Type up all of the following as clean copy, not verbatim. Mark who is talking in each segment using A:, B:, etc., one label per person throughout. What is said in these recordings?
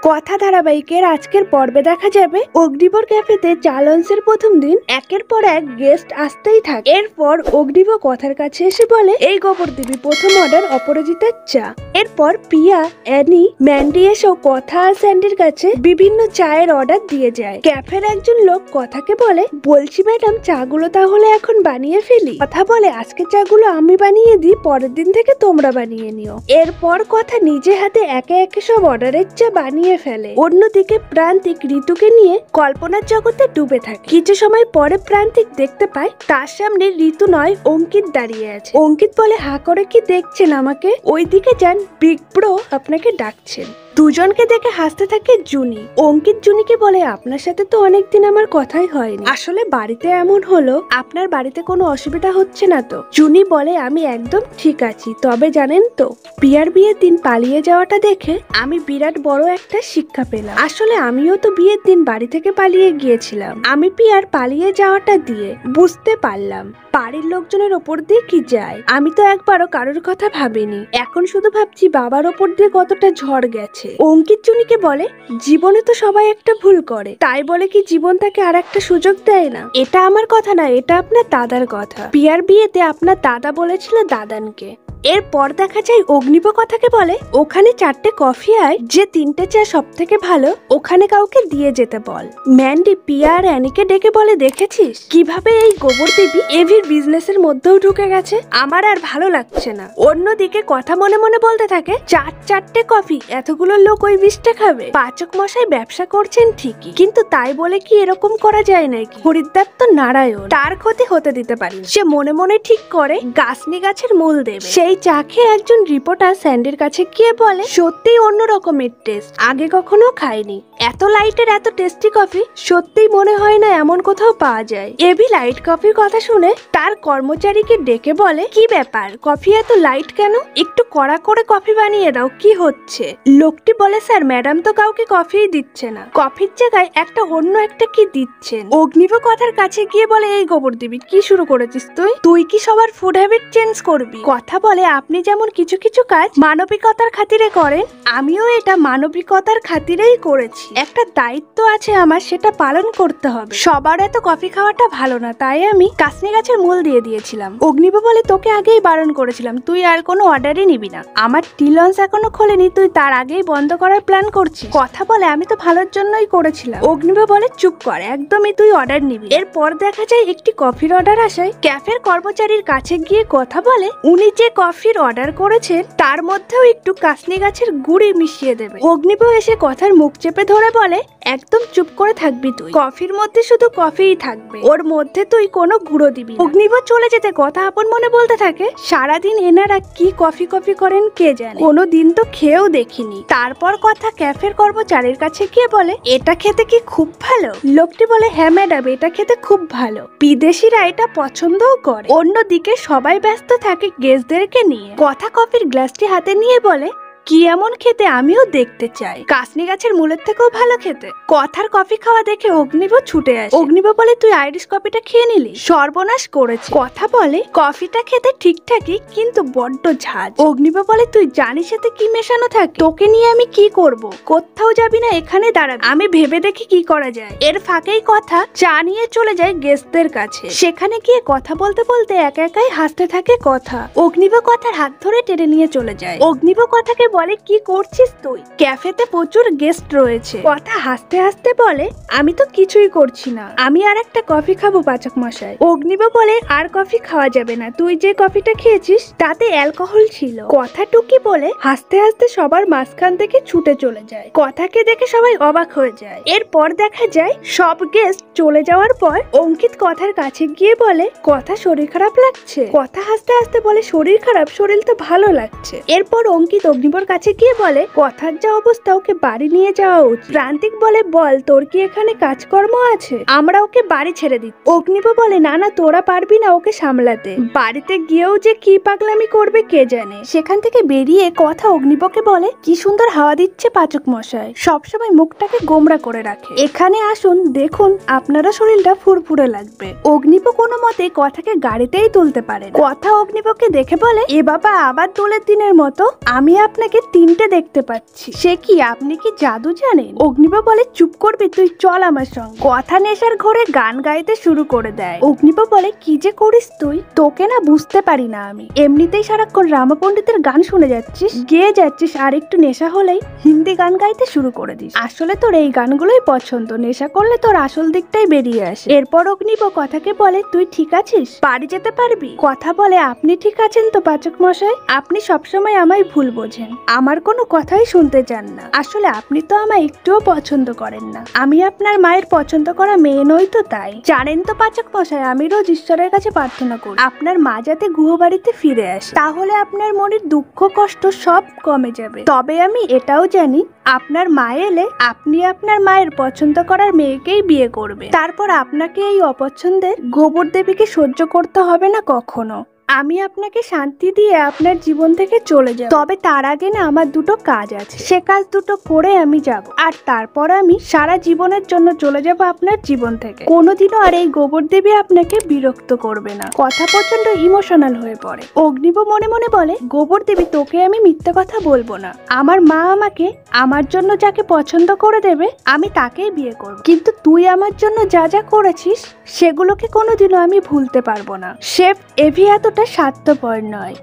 A: কথা ধারাবাহিকের আজকের পর্বে দেখা যাবে অগ্নিবর ক্যাফেতে চা লঞ্চের প্রথম দিন একের পর এক গেস্ট আসতেই থাকে। এরপর অগ্নিব কথার কাছে এসে বলে, এই গোবর দেবী প্রথম অর্ডার অপরাজিতার চা। এরপর পিয়া, অ্যানি, ম্যান্ডি এসেও কথা আর স্যান্ডির কাছে বিভিন্ন চায়ের অর্ডার দিয়ে যায়। ক্যাফের একজন লোক কথাকে বলে, বলছি ম্যাডাম চাগুলো তাহলে এখন বানিয়ে ফেলি। কথা বলে, আজকে চাগুলো আমি বানিয়ে দিই, পরের দিন থেকে তোমরা বানিয়ে নিও। এরপর কথা নিজে হাতে একে একে সব অর্ডারের চা বানিয়ে ফেলে। অন্যদিকে প্রান্তিক ঋতুকে নিয়ে কল্পনার জগতে ডুবে থাকে। কিছু সময় পরে প্রান্তিক দেখতে পায় তার সামনে ঋতু নয় অঙ্কিত দাঁড়িয়ে আছে। অঙ্কিত বলে, হা করে কি দেখছেন আমাকে? ওইদিকে যান, বিগ ব্রো আপনাকে ডাকছেন। দুজনকে দেখে হাসতে থাকে জুনি। অঙ্কিত জুনিকে বলে, আপনার সাথে তো অনেকদিন আমার কথাই হয়নি, আসলে বাড়িতে এমন হলো। আপনার বাড়িতে কোনো অসুবিধা হচ্ছে না তো? জুনি বলে, আমি একদম ঠিক আছি, তবে জানেন তো পিয়ার বিয়ের দিন পালিয়ে যাওয়াটা দেখে আমি বিরাট বড় একটা শিক্ষা পেলাম। আসলে আমিও তো বিয়ের দিন বাড়ি থেকে পালিয়ে গিয়েছিলাম। আমি পিয়ার পালিয়ে যাওয়াটা দিয়ে বুঝতে পারলাম বাড়ির লোকজনের ওপর দিয়ে কি যায়। আমি তো একবারও কারোর কথা ভাবিনি, এখন শুধু ভাবছি বাবার ওপর দিয়ে কতটা ঝড় গেছে। অঙ্কিত জুনিকে বলে, জীবনে তো সবাই একটা ভুল করে, তাই বলে কি জীবন তাকে আর একটা সুযোগ দেয় না? এটা আমার কথা না, এটা আপনার দাদার কথা। পিয়ার বিয়েতে আপনার দাদা বলেছিল দাদানকে। এরপর দেখা যায় অগ্নিব কথাকে বলে, ওখানে 4টে কফি আয়, যে 3টে চা সব থেকে ভালো ওখানে কাউকে দিয়ে যেতে বল। ম্যান্ডি পিয়া আর অ্যানিকে ডেকে বলে, দেখেছিস কিভাবে এই গোবর দেবী এভির বিজনেসের মধ্যেও ঢুকে গেছে? আমার আর ভালো লাগছে না। অন্যদিকে কথা মনে মনে বলতে থাকে, 4টে কফি, এতগুলো লোক ওই 20টা খাবে? পাচক মশাই ব্যবসা করছেন ঠিকই, কিন্তু তাই বলে কি এরকম করা যায় নাকি? হরিদ্বার তো নারায়ণ, তার ক্ষতি হতে দিতে পারি। সে মনে মনে ঠিক করে গাছনি গাছের মূল দেবে। এই চা খেয়ে একজন রিপোর্টার স্যান্ডির কাছে গিয়ে বলে, সত্যিই অন্য রকমের টেস্ট, আগে কখনো খাইনি। এত লাইটের এত টেস্টি কফি সত্যিই মনে হয় না এমন কোথাও পাওয়া যায়। এবি লাইট কফির কথা শুনে তার কর্মচারীকে ডেকে বলে, কি ব্যাপার, কফি এত লাইট কেন? একটু কড়া করে কফি বানিয়ে দাও, কি হচ্ছে? লোকটি বলে, স্যার ম্যাডাম তো কাউকে কফি দিচ্ছে না, কফির জায়গায় একটা অন্য একটা কি দিচ্ছেন। অগ্নিব কথার কাছে গিয়ে বলে, এই গোবর দেবী কি শুরু করেছিস তুই কি সবার ফুড হ্যাবিট চেঞ্জ করবি? কথা বলে, আপনি যেমন কিছু কিছু কাজ মানবিকতার খাতিরে করেন, আমিও এটা মানবিকতার খাতিরেই করেছি। একটা দায়িত্ব আছে আমার, সেটা পালন করতে হবে। সবার এত কফি খাওয়াটা ভালো না, তাই আমি কাসনি গাছের মূল দিয়ে দিয়েছিলাম। অগ্নিব বলে, তোকে আগেই বারণ করেছিলাম তুই আর কোনো অর্ডারই নিবি না। আমার টি লঞ্চ এখনো খোলেনি, তুই তার আগেই বন্ধ করার প্ল্যান করছিস। কথা বলে, আমি তো ভালোর জন্যই করেছিলাম। অগ্নিব বলে, চুপ কর, একদমই তুই অর্ডার নিবি। এরপর দেখা যায় একটি কফির অর্ডার আসায় ক্যাফের কর্মচারীর কাছে গিয়ে কথা বলে, উনি যে কফির অর্ডার করেছেন তার মধ্যেও একটু কাসনি গাছের গুঁড়ি মিশিয়ে দেবে। অগ্নিব এসে কথার মুখ চেপে ধরে বলে, একদম চুপ করে থাকবি তুই, কফির মধ্যে শুধু কফিই থাকবে, ওর মধ্যে তুই কোনো গুঁড়ো দিবি না। অগ্নিব চলে যেতে কথা আপন মনে বলতে থাকে, সারাদিন এনারা কি কফি কফি করেন কে জানে, কোনো দিন তো খেয়েও দেখিনি। তারপর কথা ক্যাফের কর্মচারীর কাছে গিয়ে বলে, এটা খেতে কি খুব ভালো? লোকটি বলে, হ্যাঁ ম্যাডাম, এটা খেতে খুব ভালো, বিদেশিরা এটা পছন্দও করে। অন্যদিকে সবাই ব্যস্ত থাকে গেস্টদেরকে নিয়ে। কথা কফির গ্লাসটি হাতে নিয়ে বলে, কি এমন খেতে, আমিও দেখতে চাই, কাসনি গাছের মূলের থেকেও ভালো খেতে। কথার কফি খাওয়া দেখে অগ্নিব ছুটে আসে। অগ্নিব বলে, তুই আইরিশ কফিটা খেয়ে নিলি, সর্বনাশ করেছে। কথা বলে, কফিটা খেতে ঠিকঠাকই, কিন্তু বড্ড ঝাঁজ। অগ্নিব বলে, তুই জানিস এতে কি মেশানো থাকে? তোকে নিয়ে আমি কি করব? কোথাও যাবি না, এখানে দাঁড়াবি, আমি ভেবে দেখি কি করা যায়। এর ফাঁকেই কথা চা নিয়ে চলে যায় গেস্টদের কাছে। সেখানে গিয়ে কথা বলতে বলতে একা একাই হাসতে থাকে কথা। অগ্নিব কথার হাত ধরে টেনে নিয়ে চলে যায়। অগ্নিব কথাকে বলে, কি করছিস তুই? ক্যাফেতে প্রচুর গেস্ট রয়েছে। কথা হাসতে হাসতে বলে, আমি তো কিছুই করছি না, আমি আর একটা কফি খাবো পাচক মশাই। অগ্নিব বলে, আর কফি খাওয়া যাবে না, তুই যে কফিটা খেয়েছিস তাতে অ্যালকোহল ছিল। কথা টুকি বলে হাসতে হাসতে সবার মাঝখান থেকে ছুটে চলে যায়। কথাকে দেখে সবাই অবাক হয়ে যায়। এরপর দেখা যায় সব গেস্ট চলে যাওয়ার পর অঙ্কিত কথার কাছে গিয়ে বলে, কথা শরীর খারাপ লাগছে? কথা হাসতে হাসতে বলে, শরীর খারাপ, শরীর তো ভালো লাগছে। এরপর অঙ্কিত অগ্নিবর কাছে গিয়ে বলে, কথার যা অবস্থা, ওকে বাড়ি নিয়ে যাওয়া উচিত। প্রান্তিক বলে, বল তোর কি এখানে কাজকর্ম আছে, আমরা ওকে বাড়ি ছেড়ে দিই। অগ্নিব বলে, না না, তোরা পারবি না ওকে সামলাতে, বাড়িতে গিয়েও যে কি পাগলামি করবে কে জানে। সেখান থেকে বেরিয়ে কথা অগ্নিবকে বলে, কি সুন্দর হাওয়া দিচ্ছে পাচক মশাই, সবসময় মুখটাকে গোমরা করে রাখে, এখানে আসুন, দেখুন আপনারা শরীরটা ফুরফুরে লাগবে। অগ্নিব কোনো মতে কথাকে গাড়িতেই তুলতে পারে। কথা অগ্নিবকে দেখে বলে, এ বাবা, আবার দোলের দিনের মতো আমি আপনাকে থেকে 3টে দেখতে পাচ্ছি। সে কি, আপনি কি জাদু জানেন? অগ্নিবা বলে চুপ করবি তুই, চল আমার সঙ্গে। কথা নেশার ঘরে গান গাইতে শুরু করে দেয়। অগ্নিবা বলে কি যে করিস তুই, তোকে না বুঝতে পারি না আমি। এমনিতেই সারাক্ষণ রামা পণ্ডিতের গান শুনে যাচ্ছিস, গেয়ে যাচ্ছিস, আর একটু নেশা হলেই হিন্দি গান গাইতে শুরু করে দিস। আসলে তোর এই গানগুলোই পছন্দ, নেশা করলে তোর আসল দিকটাই বেরিয়ে আসে। এরপর অগ্নিব কথাকে বলে তুই ঠিক আছিস, বাড়ি যেতে পারবি? কথা বলে আপনি ঠিক আছেন তো পাচক মশাই? আপনি সবসময় আমায় ভুল বোঝেন, আমার কোনো কথাই শুনতে চান না। আসলে আপনি তো আমায় একটুও পছন্দ করেন না, আমি আপনার মায়ের পছন্দ করা মেয়ে নই তো তাই। জানেন তো পাচক মশাই, আমি রোজ ঈশ্বরের কাছে প্রার্থনা করি আপনার মা যাতে গৃহবাড়িতে ফিরে আসে, তাহলে আপনার মনের দুঃখ কষ্ট সব কমে যাবে। তবে আমি এটাও জানি আপনার মা এলে আপনি আপনার মায়ের পছন্দ করার মেয়েকেই বিয়ে করবে, তারপর আপনাকে এই অপছন্দের গোবর দেবীকে সহ্য করতে হবে না কখনো। আমি আপনাকে শান্তি দিয়ে আপনার জীবন থেকে চলে যাব, তবে তার আগে না আমার দুটো কাজ আছে, সে কাজ দুটো করে আমি যাব, আর তারপর আমি সারা জীবনের জন্য চলে যাব আপনার জীবন থেকে। কোনোদিনও আর এই গোবর দেবী আপনাকে বিরক্ত করবে না। কথা প্রচন্ড ইমোশনাল হয়ে পড়ে। অগ্নিব মনে মনে বলে গোবর দেবী তোকে আমি মিথ্যে কথা বলবো না, আমার মা আমাকে আমার জন্য যাকে পছন্দ করে দেবে আমি তাকেই বিয়ে করব, কিন্তু তুই আমার জন্য যা যা করেছিস সেগুলোকে কোনোদিনও আমি ভুলতে পারবো না। শেফ এভি এতটা স্বার্থপর নয়।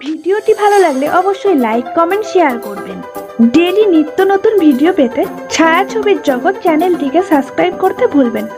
A: ভিডিওটি ভালো লাগলে অবশ্যই লাইক কমেন্ট শেয়ার করবেন। ডেইলি নিত্য নতুন ভিডিও পেতে ছায়াছবির জগৎ চ্যানেলটিকে সাবস্ক্রাইব করতে ভুলবেন না।